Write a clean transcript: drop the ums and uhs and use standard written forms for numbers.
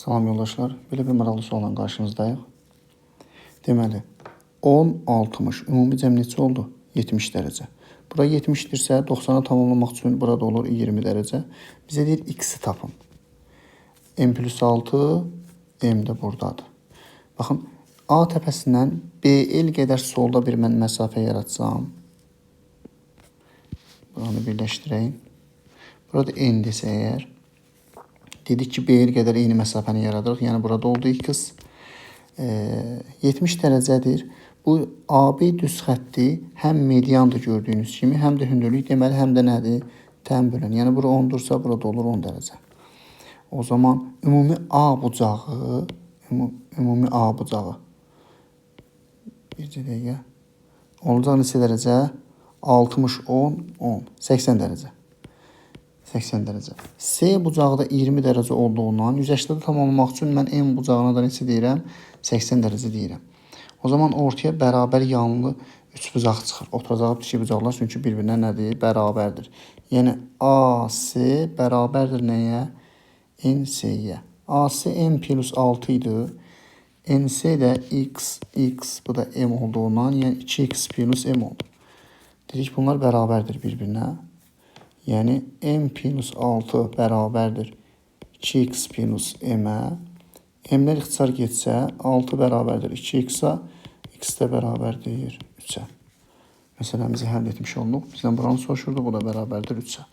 Salam yoldaşlar, belə bir maraqlı sualla qarşınızdayıq. Deməli, 10, 60, ümumi cəm neçə oldu? 70 dərəcə. Bura 70-dirsə, 90-ı tamamlamaq üçün burada olur 20 dərəcə. Bizə deyir, x-i tapın. M plus 6, M də buradadır. Baxın, A təpəsindən BL qədər solda bir mən məsafə yaratsam. Buranı birləşdirəyim. Burada N desə əgər. Dedik ki, BL qədər eyni məsafəni yaradırıq. Yəni, burada oldu x. 70 dərəcədir. Bu AB düz xətti həm mediandır gördüyünüz kimi, həm də hündürlük deməli, həm də nədir? Tən bölən. Yəni, bura 10-dursa, burada olur 10 dərəcə. O zaman ümumi A bucağı, bircə dəqiqə, olacaq neçə dərəcə? 60, 10, 10, 80 dərəcə. 80 dərəcə. C bucağı da 20 dərəcə olduğundan 180-də tamamlamaq üçün mən M bucağına da neçə deyirəm? 80 dərəcə deyirəm. O zaman ortaya bərabər yanlı 3 bucaq çıxır. Oturacağı iki bucaqlar çünki bir-birinə nədir? Bərabərdir. Yəni AC bərabərdir nəyə? NC-yə. AC M plus 6 idi. NC də x, bu da M olduğundan, yəni 2x plus M oldu. Dedik, bunlar bərabərdir bir-birinə. Yəni, M plus 6 bərabərdir 2x plus M-ə. M-lər ixtisar getsə, 6 bərabərdir 2x-a, x də bərabərdir 3-ə. Məsələmizi həll etmiş olduq. Bizdən buranı soruşurdu, bu da bərabərdir 3-ə.